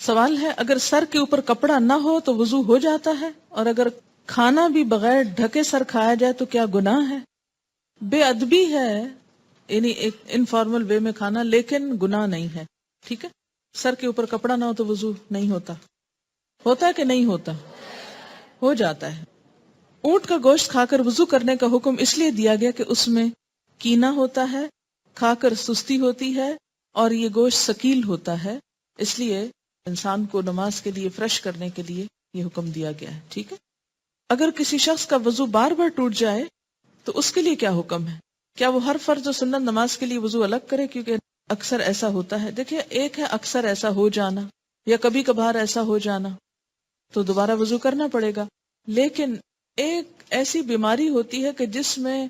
سوال ہے اگر سر کے اوپر کپڑا نہ ہو تو وضو ہو جاتا ہے، اور اگر کھانا بھی بغیر ڈھکے سر کھایا جائے تو کیا گناہ ہے؟ بے ادبی ہے، یعنی ایک انفارمل وے میں کھانا، لیکن گناہ نہیں ہے. ٹھیک ہے، سر کے اوپر کپڑا نہ ہو تو وضو نہیں ہوتا. ہوتا ہے کہ نہیں ہوتا؟ ہو جاتا ہے. اونٹ کا گوشت کھا کر وضو کرنے کا حکم اس لیے دیا گیا کہ اس میں کینا ہوتا ہے، کھا کر سستی ہوتی ہے، اور یہ گوشت ثقیل ہوتا ہے، اس لیے انسان کو نماز کے لیے فریش کرنے کے لیے یہ حکم دیا گیا ہے. ٹھیک ہے. اگر کسی شخص کا وضو بار بار ٹوٹ جائے تو اس کے لیے کیا حکم ہے؟ کیا وہ ہر فرض و سنت نماز کے لیے وضو الگ کرے؟ کیونکہ اکثر ایسا ہوتا ہے. دیکھیے، ایک ہے اکثر ایسا ہو جانا یا کبھی کبھار ایسا ہو جانا، تو دوبارہ وضو کرنا پڑے گا. لیکن ایک ایسی بیماری ہوتی ہے کہ جس میں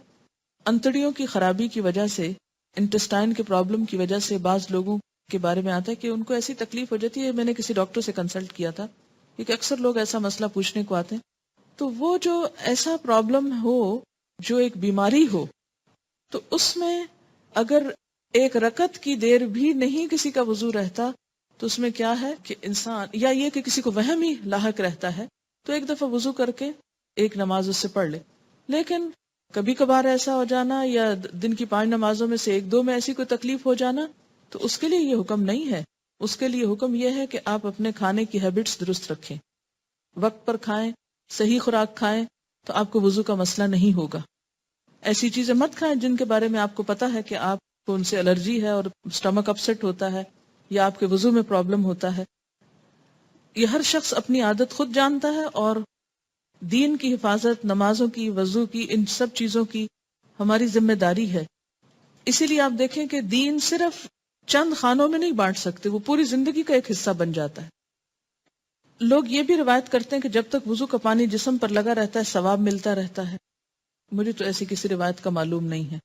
انتڑیوں کی خرابی کی وجہ سے، انٹسٹائن کے پرابلم کی وجہ سے بعض لوگوں کے بارے میں آتا ہے کہ ان کو ایسی تکلیف ہو جاتی ہے. میں نے کسی ڈاکٹر سے کنسلٹ کیا تھا کیونکہ اکثر لوگ ایسا مسئلہ پوچھنے کو آتے ہیں. تو وہ جو ایسا پرابلم ہو، جو ایک بیماری ہو، تو اس میں اگر ایک رکعت کی دیر بھی نہیں کسی کا وضو رہتا تو اس میں کیا ہے کہ انسان، یا یہ کہ کسی کو وہم ہی لاحق رہتا ہے، تو ایک دفعہ وضو کر کے ایک نماز اس سے پڑھ لے. لیکن کبھی کبھار ایسا ہو جانا یا دن کی 5 نمازوں میں سے 1-2 میں ایسی کوئی تکلیف ہو جانا، تو اس کے لیے یہ حکم نہیں ہے. اس کے لیے حکم یہ ہے کہ آپ اپنے کھانے کی ہیبٹس درست رکھیں، وقت پر کھائیں، صحیح خوراک کھائیں، تو آپ کو وضو کا مسئلہ نہیں ہوگا. ایسی چیزیں مت کھائیں جن کے بارے میں آپ کو پتا ہے کہ آپ کو ان سے الرجی ہے اور سٹمک اپسیٹ ہوتا ہے یا آپ کے وضو میں پرابلم ہوتا ہے. یہ ہر شخص اپنی عادت خود جانتا ہے، اور دین کی حفاظت، نمازوں کی، وضو کی، ان سب چیزوں کی ہماری ذمہ داری ہے. اسی لیے آپ دیکھیں کہ دین صرف چند خانوں میں نہیں بانٹ سکتے، وہ پوری زندگی کا ایک حصہ بن جاتا ہے. لوگ یہ بھی روایت کرتے ہیں کہ جب تک وضو کا پانی جسم پر لگا رہتا ہے ثواب ملتا رہتا ہے. مجھے تو ایسی کسی روایت کا معلوم نہیں ہے.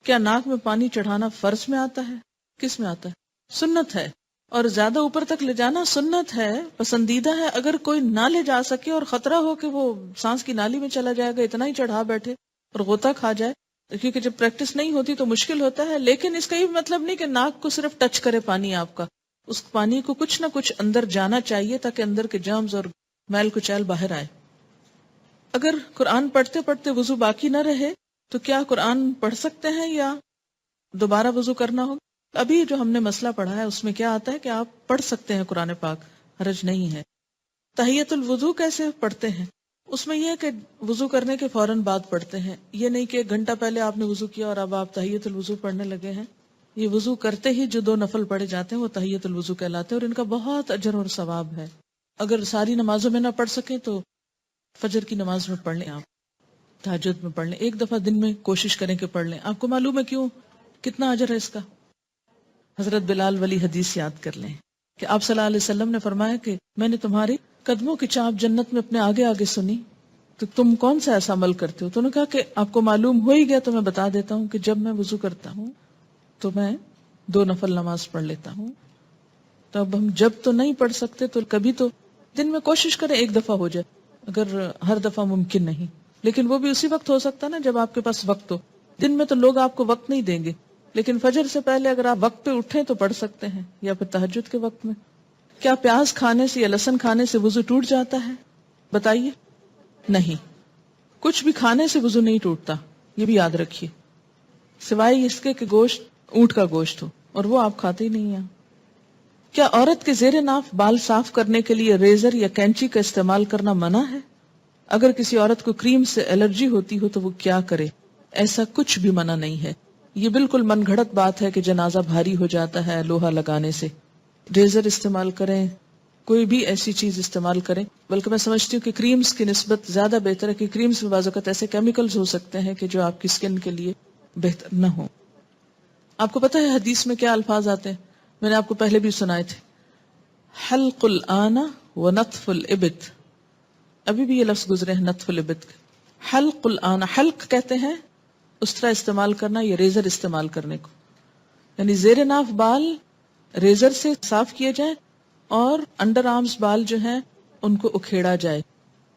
کیا ناک میں پانی چڑھانا فرض میں آتا ہے؟ کس میں آتا ہے؟ سنت ہے، اور زیادہ اوپر تک لے جانا سنت ہے، پسندیدہ ہے. اگر کوئی نہ لے جا سکے اور خطرہ ہو کہ وہ سانس کی نالی میں چلا جائے گا، اتنا ہی چڑھا بیٹھے اور غوطہ کھا جائے، کیونکہ جب پریکٹس نہیں ہوتی تو مشکل ہوتا ہے. لیکن اس کا یہ مطلب نہیں کہ ناک کو صرف ٹچ کرے پانی آپ کا، اس پانی کو کچھ نہ کچھ اندر جانا چاہیے تاکہ اندر کے جرمز اور میل کچیل باہر آئے. اگر قرآن پڑھتے پڑھتے وضو باقی نہ رہے تو کیا قرآن پڑھ سکتے ہیں یا دوبارہ وضو کرنا ہوگا؟ ابھی جو ہم نے مسئلہ پڑھا ہے اس میں کیا آتا ہے کہ آپ پڑھ سکتے ہیں قرآن پاک، حرج نہیں ہے. تحیۃ الوضو کیسے پڑھتے ہیں؟ اس میں یہ کہ وضو کرنے کے فوراً بعد پڑھتے ہیں. یہ نہیں کہ 1 گھنٹہ پہلے آپ نے وضو کیا اور اب آپ تحیۃ الوضو پڑھنے لگے ہیں. یہ وضو کرتے ہی جو 2 نفل پڑھے جاتے ہیں وہ تحیۃ الوضو کہلاتے ہیں، اور ان کا بہت اجر اور ثواب ہے. اگر ساری نمازوں میں نہ پڑھ سکیں تو فجر کی نماز میں پڑھ لیں، آپ تہجد میں پڑھ لیں، 1 دفعہ دن میں کوشش کریں کہ پڑھ لیں. آپ کو معلوم ہے کیوں کتنا اجر ہے اس کا؟ حضرت بلال والی حدیث یاد کر لیں کہ آپ صلی اللہ علیہ وسلم نے فرمایا کہ میں نے تمہاری قدموں کی چاپ جنت میں اپنے آگے آگے سنی، تو تم کون سا ایسا عمل کرتے ہو؟ تو انہوں نے کہا کہ آپ کو معلوم ہو ہی گیا تو میں بتا دیتا ہوں کہ جب میں وضو کرتا ہوں تو میں 2 نفل نماز پڑھ لیتا ہوں. تو اب ہم جب تو نہیں پڑھ سکتے تو کبھی تو دن میں کوشش کریں 1 دفعہ ہو جائے، اگر ہر دفعہ ممکن نہیں، لیکن وہ بھی اسی وقت ہو سکتا نا جب آپ کے پاس وقت ہو. دن میں تو لوگ آپ کو وقت نہیں دیں گے، لیکن فجر سے پہلے اگر آپ وقت پہ اٹھیں تو پڑھ سکتے ہیں، یا پھر تہجد کے وقت میں. کیا پیاز کھانے سے یا لہسن کھانے سے وضو ٹوٹ جاتا ہے؟ بتائیے. نہیں، کچھ بھی کھانے سے وضو نہیں ٹوٹتا، یہ بھی یاد رکھیے، سوائے اس کے کہ گوشت اونٹ کا گوشت ہو، اور وہ آپ کھاتے ہی نہیں ہیں. کیا عورت کے زیر ناف بال صاف کرنے کے لیے ریزر یا کینچی کا استعمال کرنا منع ہے؟ اگر کسی عورت کو کریم سے الرجی ہوتی ہو تو وہ کیا کرے؟ ایسا کچھ بھی منع نہیں ہے. یہ بالکل من گھڑت بات ہے کہ جنازہ بھاری ہو جاتا ہے لوہا لگانے سے. ریزر استعمال کریں، کوئی بھی ایسی چیز استعمال کریں. بلکہ میں سمجھتی ہوں کہ کریمز کی نسبت زیادہ بہتر ہے، کہ کریمز میں بعض اوقات ایسے کیمیکلز ہو سکتے ہیں کہ جو آپ کی سکن کے لیے بہتر نہ ہو. آپ کو پتہ ہے حدیث میں کیا الفاظ آتے ہیں؟ میں نے آپ کو پہلے بھی سنائے تھے، حلق الآن و نطف الابط. ابھی بھی یہ لفظ گزرے ہیں نطف الابط. حلق الآن، حلق کہتے ہیں اس طرح استعمال کرنا، یہ ریزر استعمال کرنے کو، یعنی زیر ناف بال ریزر سے صاف کیے جائیں اور انڈر آرمز بال جو ہیں ان کو اکھیڑا جائے.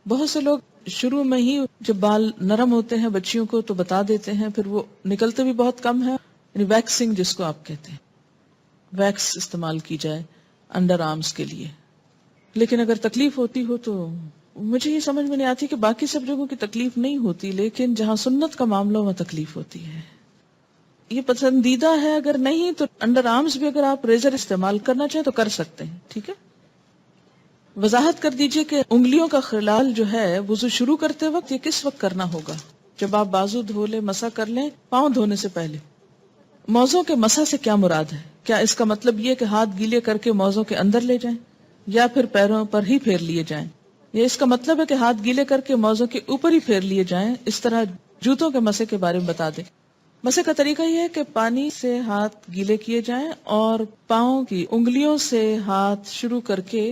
بہت سے لوگ شروع میں ہی جب بال نرم ہوتے ہیں بچیوں کو تو بتا دیتے ہیں، پھر وہ نکلتے بھی بہت کم ہے. یعنی ویکسنگ جس کو آپ کہتے ہیں، ویکس استعمال کی جائے. انڈر آرمز کے لیے. لیکن اگر تکلیف ہوتی ہو تو مجھے یہ سمجھ میں نہیں آتی کہ باقی سب جگہوں کی تکلیف نہیں ہوتی، لیکن جہاں سنت کا معاملہ وہاں تکلیف ہوتی ہے. یہ پسندیدہ ہے، اگر نہیں تو انڈر آرمز بھی اگر آپ ریزر استعمال کرنا چاہیں تو کر سکتے ہیں. ٹھیک ہے. وضاحت کر دیجئے کہ انگلیوں کا خلال جو ہے وضو شروع کرتے وقت یہ کس وقت کرنا ہوگا؟ جب آپ بازو دھو لیں، مسح کر لیں، پاؤں دھونے سے پہلے. موزوں کے مسح سے کیا مراد ہے؟ کیا اس کا مطلب یہ کہ ہاتھ گیلے کر کے موزوں کے اندر لے جائیں یا پھر پیروں پر ہی پھیر لیے جائیں؟ یا اس کا مطلب ہے کہ ہاتھ گیلے کر کے موزوں کے اوپر ہی پھیر لیے جائیں؟ اس طرح جوتوں کے مسح کے بارے میں بتا دیں. مسح کا طریقہ یہ ہے کہ پانی سے ہاتھ گیلے کیے جائیں اور پاؤں کی انگلیوں سے ہاتھ شروع کر کے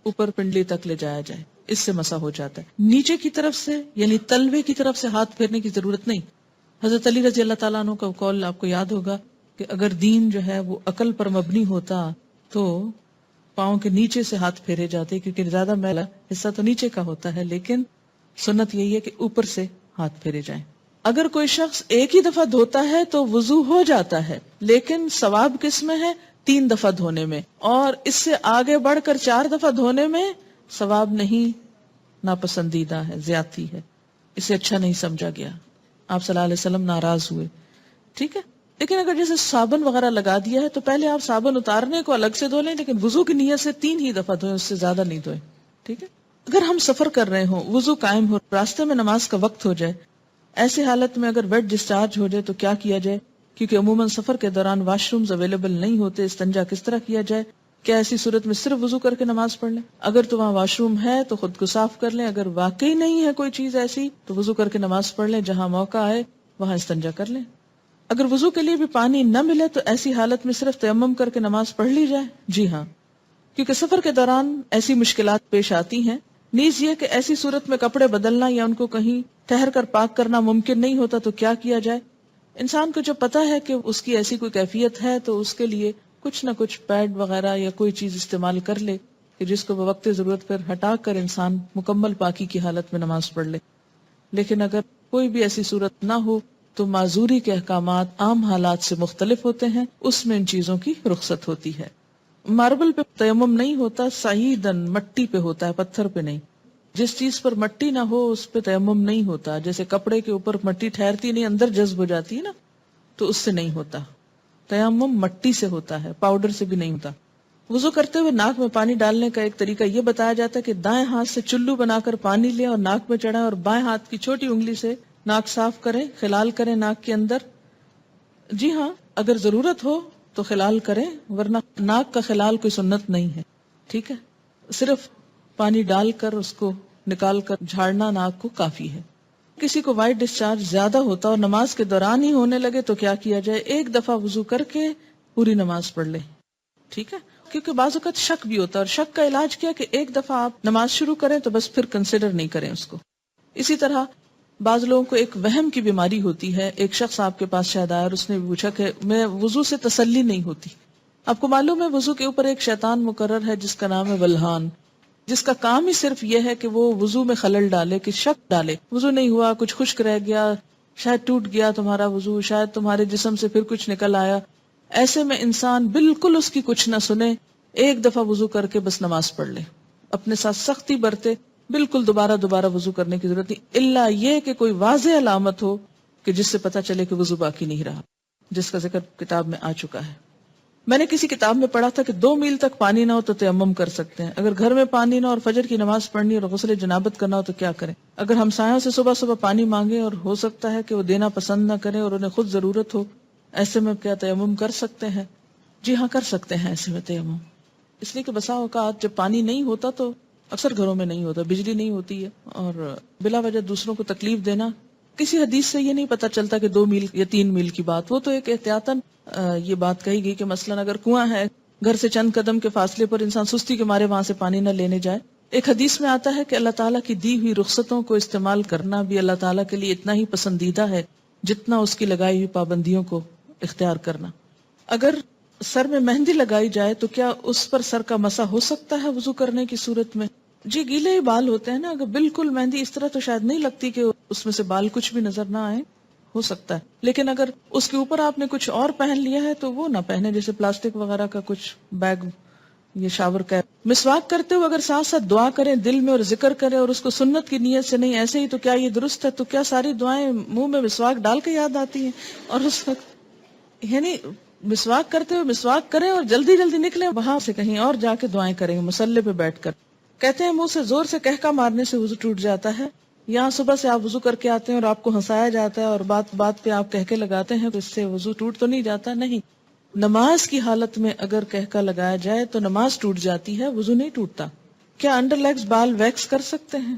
اوپر پنڈلی تک لے جایا جائے. اس سے مسح ہو جاتا ہے. نیچے کی طرف سے یعنی تلوے کی طرف سے ہاتھ پھیرنے کی ضرورت نہیں. حضرت علی رضی اللہ تعالیٰ عنہ کا قول آپ کو یاد ہوگا کہ اگر دین جو ہے وہ عقل پر مبنی ہوتا تو پاؤں کے نیچے سے ہاتھ پھیرے جاتے، کیونکہ زیادہ میلا حصہ تو نیچے کا ہوتا ہے، لیکن سنت یہی ہے کہ اوپر سے ہاتھ پھیرے جائیں. اگر کوئی شخص ایک ہی دفعہ دھوتا ہے تو وضو ہو جاتا ہے، لیکن ثواب کس میں ہے؟ 3 دفعہ دھونے میں. اور اس سے آگے بڑھ کر 4 دفعہ دھونے میں ثواب نہیں، ناپسندیدہ ہے، زیادتی ہے، اسے اچھا نہیں سمجھا گیا. آپ صلی اللہ علیہ وسلم ناراض ہوئے. ٹھیک ہے. لیکن اگر جیسے صابن وغیرہ لگا دیا ہے تو پہلے آپ صابن اتارنے کو الگ سے دھو لیں، لیکن وضو کی نیت سے 3 ہی دفعہ دھوئیں، اس سے زیادہ نہیں دھوئیں. ٹھیک ہے. اگر ہم سفر کر رہے ہوں، وضو قائم ہو، راستے میں نماز کا وقت ہو جائے، ایسے حالت میں اگر ویٹ ڈسچارج ہو جائے تو کیا کیا جائے؟ کیونکہ عموماً سفر کے دوران واش رومز اویلیبل نہیں ہوتے. استنجا کس طرح کیا جائے؟ کیا ایسی صورت میں صرف وضو کر کے نماز پڑھ لیں؟ اگر تو وہاں واش روم ہے تو خود کو صاف کر لیں، اگر واقعی نہیں ہے کوئی چیز ایسی تو وضو کر کے نماز پڑھ لیں. جہاں موقع آئے وہاں استنجا کر لیں. اگر وضو کے لیے بھی پانی نہ ملے تو ایسی حالت میں صرف تیمم کر کے نماز پڑھ لی جائے. جی ہاں، کیونکہ سفر کے دوران ایسی مشکلات پیش آتی ہیں. نیز یہ کہ ایسی صورت میں کپڑے بدلنا یا ان کو کہیں ٹھہر کر پاک کرنا ممکن نہیں ہوتا تو کیا کیا جائے؟ انسان کو جب پتا ہے کہ اس کی ایسی کوئی کیفیت ہے تو اس کے لیے کچھ نہ کچھ پیڈ وغیرہ یا کوئی چیز استعمال کر لے کہ جس کو وقت ضرورت پر ہٹا کر انسان مکمل پاکی کی حالت میں نماز پڑھ لے. لیکن اگر کوئی بھی ایسی صورت نہ ہو تو معذوری کے احکامات عام حالات سے مختلف ہوتے ہیں، اس میں ان چیزوں کی رخصت ہوتی ہے. ماربل پہ تیمم نہیں ہوتا، صعیدن مٹی پہ ہوتا ہے، پتھر پہ نہیں. جس چیز پر مٹی نہ ہو اس پہ تیمم نہیں ہوتا. جیسے کپڑے کے اوپر مٹی ٹھہرتی نہیں، اندر جذب ہو جاتی ہے نا، تو اس سے نہیں ہوتا. تیمم مٹی سے ہوتا ہے، پاؤڈر سے بھی نہیں ہوتا. وضو کرتے ہوئے ناک میں پانی ڈالنے کا ایک طریقہ یہ بتایا جاتا ہے کہ دائیں ہاتھ سے چلو بنا کر پانی لیں اور ناک میں چڑھائیں اور بائیں ہاتھ کی چھوٹی انگلی سے ناک صاف کریں، خلال کریں ناک کے اندر. جی ہاں، اگر ضرورت ہو تو خلال کریں، ورنہ ناک کا خلال کوئی سنت نہیں ہے. ٹھیک ہے. صرف پانی ڈال کر اس کو نکال کر جھاڑنا ناک کو کافی ہے. کسی کو وائٹ ڈسچارج زیادہ ہوتا اور نماز کے دوران ہی ہونے لگے تو کیا کیا جائے؟ ایک دفعہ وضو کر کے پوری نماز پڑھ لے. ٹھیک ہے. کیونکہ بعض اوقات شک بھی ہوتا ہے، اور شک کا علاج کیا کہ ایک دفعہ آپ نماز شروع کریں تو بس پھر کنسیڈر نہیں کریں اس کو. اسی طرح بعض لوگوں کو ایک وہم کی بیماری ہوتی ہے. ایک شخص آپ کے پاس شاید آیا اور اس نے پوچھا کہ میں وضو سے تسلی نہیں ہوتی. آپ کو معلوم ہے وضو کے اوپر ایک شیطان مقرر ہے جس کا نام ہے ولہان، جس کا کام ہی صرف یہ ہے کہ وہ وضو میں خلل ڈالے، کہ شک ڈالے. وضو نہیں ہوا، کچھ خشک رہ گیا، شاید ٹوٹ گیا تمہارا وضو، شاید تمہارے جسم سے پھر کچھ نکل آیا. ایسے میں انسان بالکل اس کی کچھ نہ سنے، ایک دفعہ وضو کر کے بس نماز پڑھ لے. اپنے ساتھ سختی برتے، بالکل دوبارہ وضو کرنے کی ضرورت نہیں، الا یہ کہ کوئی واضح علامت ہو کہ جس سے پتا چلے کہ وضو باقی نہیں رہا، جس کا ذکر کتاب میں آ چکا ہے. میں نے کسی کتاب میں پڑھا تھا کہ 2 میل تک پانی نہ ہو تو تیمم کر سکتے ہیں. اگر گھر میں پانی نہ اور فجر کی نماز پڑھنی اور غسل جنابت کرنا ہو تو کیا کریں؟ اگر ہمسایوں سے صبح پانی مانگے اور ہو سکتا ہے کہ وہ دینا پسند نہ کریں اور انہیں خود ضرورت ہو، ایسے میں کیا تیمم کر سکتے ہیں؟ جی ہاں، کر سکتے ہیں ایسے میں تیمم. اس لیے کہ بسا اوقات جب پانی نہیں ہوتا تو اکثر گھروں میں نہیں ہوتا، بجلی نہیں ہوتی ہے، اور بلا وجہ دوسروں کو تکلیف دینا. کسی حدیث سے یہ نہیں پتا چلتا کہ 2 میل یا 3 میل کی بات، وہ تو ایک احتیاطاً یہ بات کہی گئی کہ مثلا اگر کنواں ہے، گھر سے چند قدم کے فاصلے پر، انسان سستی کے مارے وہاں سے پانی نہ لینے جائے. ایک حدیث میں آتا ہے کہ اللہ تعالیٰ کی دی ہوئی رخصتوں کو استعمال کرنا بھی اللہ تعالیٰ کے لیے اتنا ہی پسندیدہ ہے جتنا اس کی لگائی ہوئی پابندیوں کو اختیار کرنا. اگر سر میں مہندی لگائی جائے تو کیا اس پر سر کا مسح ہو سکتا ہے وضو کرنے کی صورت میں؟ جی، گیلے ہی بال ہوتے ہیں نا، اگر بالکل مہندی اس طرح تو شاید نہیں لگتی کہ اس میں سے بال کچھ بھی نظر نہ آئے، ہو سکتا ہے. لیکن اگر اس کے اوپر آپ نے کچھ اور پہن لیا ہے تو وہ نہ پہنے، جیسے پلاسٹک وغیرہ کا کچھ بیگ یہ شاور کا ہے. مسواک کرتے ہوئے اگر ساتھ ساتھ دعا کریں دل میں اور ذکر کریں اور اس کو سنت کی نیت سے نہیں ایسے ہی تو کیا یہ درست ہے؟ تو کیا ساری دعائیں منہ میں مسواک ڈال کے یاد آتی ہیں؟ اور اس وقت یعنی مسواک کرتے ہوئے مسواک کریں اور جلدی جلدی نکلیں وہاں سے کہیں اور جا کے دعائیں کریں مصلی پہ بیٹھ کر. کہتے ہیں منہ سے زور سے کہکا مارنے سے وضو ٹوٹ جاتا ہے. یہاں صبح سے آپ وضو کر کے آتے ہیں اور آپ کو ہنسایا جاتا ہے اور بات بات پہ آپ کہکے لگاتے ہیں تو اس سے وضو ٹوٹ تو نہیں جاتا. نہیں، نماز کی حالت میں اگر کہکا لگایا جائے تو نماز ٹوٹ جاتی ہے، وضو نہیں ٹوٹتا. کیا انڈر لیگز بال ویکس کر سکتے ہیں؟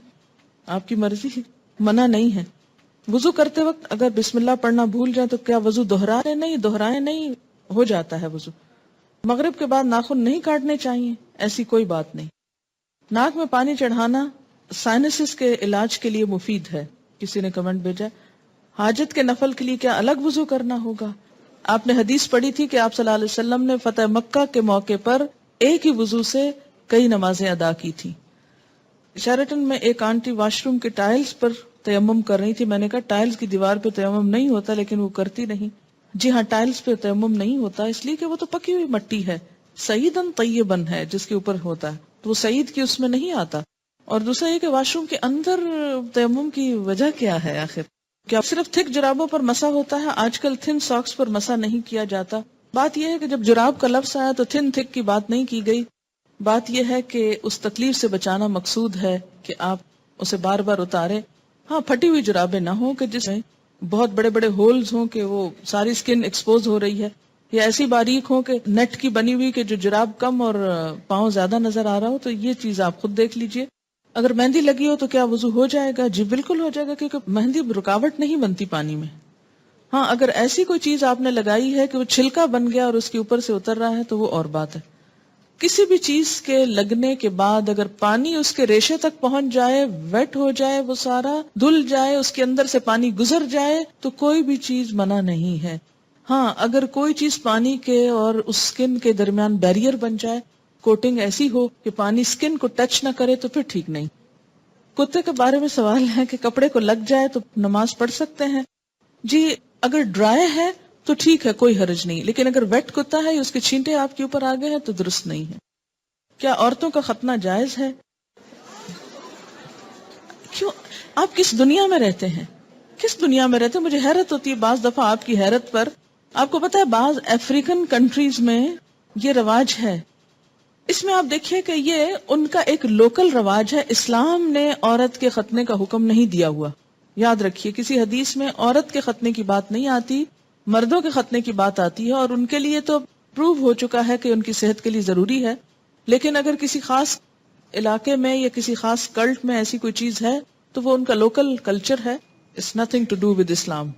آپ کی مرضی ہے، منع نہیں ہے. وضو کرتے وقت اگر بسم اللہ پڑھنا بھول جائے تو کیا وضو دہرائیں نہیں، ہو جاتا ہے وضو. مغرب کے بعد ناخن نہیں کاٹنے چاہیے، ایسی کوئی بات نہیں. ناک میں پانی چڑھانا سائنسز کے علاج کے لیے مفید ہے. کسی نے کمنٹ بھیجا حاجت کے نفل کے لیے کیا الگ وضو کرنا ہوگا؟ آپ نے حدیث پڑھی تھی کہ آپ صلی اللہ علیہ وسلم نے فتح مکہ کے موقع پر ایک ہی وضو سے کئی نمازیں ادا کی تھی. شیرٹن میں ایک آنٹی واش روم کے ٹائلز پر تیمم کر رہی تھی. میں نے کہا ٹائلز کی دیوار پہ تیمم نہیں ہوتا، لیکن وہ کرتی نہیں. جی ہاں، ٹائلز پہ تیمم نہیں ہوتا اس لیے کہ وہ تو پکی ہوئی مٹی ہے، سعیدن طیبن ہے جس کے اوپر ہوتا ہے، تو وہ سعید کی اس میں نہیں آتا. اور دوسرا یہ کہ واش روم کے اندر تیمم کی وجہ کیا ہے آخر؟ کیا صرف تھک جرابوں پر مسح ہوتا ہے؟ آج کل تھن ساکس پر مسح نہیں کیا جاتا. بات یہ ہے کہ جب جراب کا لفظ آیا تو تھن تھک کی بات نہیں کی گئی. بات یہ ہے کہ اس تکلیف سے بچانا مقصود ہے کہ آپ اسے بار بار اتاریں. ہاں، پھٹی ہوئی جرابیں نہ ہوں کہ جس میں بہت بڑے بڑے ہولز ہوں کہ وہ ساری سکن ایکسپوز ہو رہی ہے، یا ایسی باریک ہوں کہ نیٹ کی بنی ہوئی کہ جو جراب کم اور پاؤں زیادہ نظر آ رہا ہو. تو یہ چیز آپ خود دیکھ لیجئے. اگر مہندی لگی ہو تو کیا وضو ہو جائے گا؟ جی بالکل ہو جائے گا، کیونکہ مہندی رکاوٹ نہیں بنتی پانی میں. ہاں، اگر ایسی کوئی چیز آپ نے لگائی ہے کہ وہ چھلکا بن گیا اور اس کے اوپر سے اتر رہا ہے تو وہ اور بات ہے. کسی بھی چیز کے لگنے کے بعد اگر پانی اس کے ریشے تک پہنچ جائے، ویٹ ہو جائے، وہ سارا دھل جائے، اس کے اندر سے پانی گزر جائے تو کوئی بھی چیز منع نہیں ہے. ہاں، اگر کوئی چیز پانی کے اور اس سکن کے درمیان بیریئر بن جائے، کوٹنگ ایسی ہو کہ پانی سکن کو ٹچ نہ کرے تو پھر ٹھیک نہیں. کتے کے بارے میں سوال ہے کہ کپڑے کو لگ جائے تو نماز پڑھ سکتے ہیں؟ جی اگر ڈرائی ہے تو ٹھیک ہے، کوئی حرج نہیں، لیکن اگر ویٹ کتا ہے یا اس کے چھینٹے آپ کے اوپر آ گئے ہیں تو درست نہیں ہے. کیا عورتوں کا ختنہ جائز ہے؟ کیوں؟ آپ کس دنیا میں رہتے ہیں؟ کس دنیا میں رہتے ہیں؟ مجھے حیرت ہوتی ہے بعض دفعہ آپ کی حیرت پر. آپ کو پتا ہے بعض افریقن کنٹریز میں یہ رواج ہے. اس میں آپ دیکھیے کہ یہ ان کا ایک لوکل رواج ہے. اسلام نے عورت کے ختنے کا حکم نہیں دیا ہوا. یاد رکھیے کسی حدیث میں عورت کے ختنے کی بات نہیں آتی، مردوں کے ختنے کی بات آتی ہے، اور ان کے لیے تو پروو ہو چکا ہے کہ ان کی صحت کے لیے ضروری ہے. لیکن اگر کسی خاص علاقے میں یا کسی خاص کلٹ میں ایسی کوئی چیز ہے تو وہ ان کا لوکل کلچر ہے. It's nothing to do with اسلام.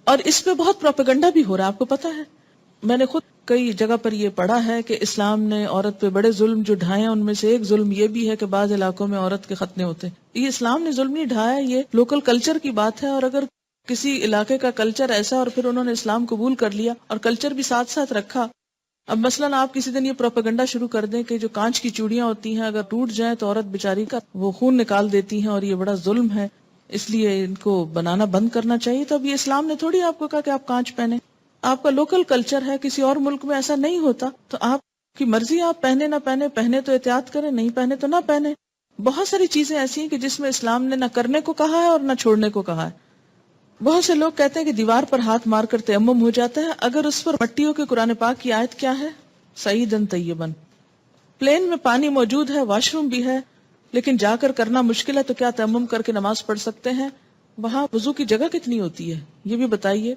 اور اس پہ بہت پروپیگنڈا بھی ہو رہا ہے، آپ کو پتا ہے. میں نے خود کئی جگہ پر یہ پڑھا ہے کہ اسلام نے عورت پہ بڑے ظلم جو ڈھائے ہیں، ان میں سے ایک ظلم یہ بھی ہے کہ بعض علاقوں میں عورت کے ختنے ہوتے ہیں. یہ اسلام نے ظلم نہیں ڈھایا، یہ لوکل کلچر کی بات ہے. اور اگر کسی علاقے کا کلچر ایسا اور پھر انہوں نے اسلام قبول کر لیا اور کلچر بھی ساتھ ساتھ رکھا. اب مثلاً آپ کسی دن یہ پروپیگنڈا شروع کر دیں کہ جو کانچ کی چوڑیاں ہوتی ہیں اگر ٹوٹ جائیں تو عورت بیچاری کا وہ خون نکال دیتی ہیں اور یہ بڑا ظلم ہے، اس لیے ان کو بنانا بند کرنا چاہیے. تو اب یہ اسلام نے تھوڑی آپ کو کہا کہ آپ کانچ پہنیں. آپ کا لوکل کلچر ہے، کسی اور ملک میں ایسا نہیں ہوتا، تو آپ کی مرضی، آپ پہنے نہ پہنے، پہنے تو احتیاط کریں، نہیں پہنے تو نہ پہنے. بہت ساری چیزیں ایسی ہیں کہ جس میں اسلام نے نہ کرنے کو کہا ہے اور نہ چھوڑنے کو کہا ہے. بہت سے لوگ کہتے ہیں کہ دیوار پر ہاتھ مار کر تیمم ہو جاتا ہے. اگر اس پر مٹیوں کے قرآن پاک کی آیت کیا ہے؟ سعیدن طیبن. پلین میں پانی موجود ہے، واش روم بھی ہے، لیکن جا کر کرنا مشکل ہے تو کیا تیمم کر کے نماز پڑھ سکتے ہیں؟ وہاں وضو کی جگہ کتنی ہوتی ہے یہ بھی بتائیے.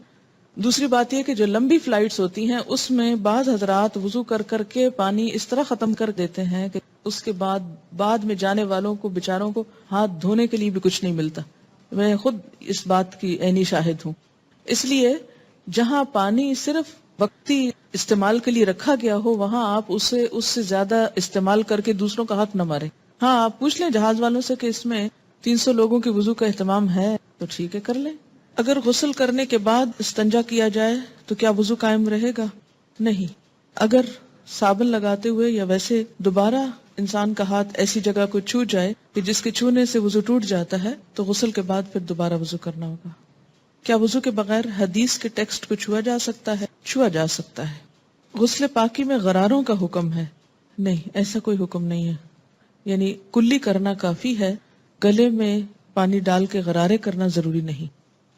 دوسری بات یہ کہ جو لمبی فلائٹس ہوتی ہیں اس میں بعض حضرات وضو کر کر کے پانی اس طرح ختم کر دیتے ہیں کہ اس کے بعد میں جانے والوں کو بیچاروں کو ہاتھ دھونے کے لیے بھی کچھ نہیں ملتا. میں خود اس بات کی عینی شاہد ہوں. اس لیے جہاں پانی صرف وقتی استعمال کے لیے رکھا گیا ہو وہاں آپ اس سے زیادہ استعمال کر کے دوسروں کا حق نہ مارے. ہاں، آپ پوچھ لیں جہاز والوں سے کہ اس میں 300 لوگوں کے وضو کا اہتمام ہے تو ٹھیک ہے، کر لیں. اگر غسل کرنے کے بعد استنجا کیا جائے تو کیا وضو قائم رہے گا؟ نہیں. اگر صابن لگاتے ہوئے یا ویسے دوبارہ انسان کا ہاتھ ایسی جگہ کو چھو جائے کہ جس کے چھونے سے وضو ٹوٹ جاتا ہے تو غسل کے بعد پھر دوبارہ وضو کرنا ہوگا. کیا وضو کے بغیر حدیث کے ٹیکسٹ کو چھوا جا سکتا ہے؟ چھوا جا سکتا ہے. غسل پاکی میں غراروں کا حکم ہے. نہیں، ایسا کوئی حکم نہیں ہے. یعنی کلی کرنا کافی ہے، گلے میں پانی ڈال کے غرارے کرنا ضروری نہیں.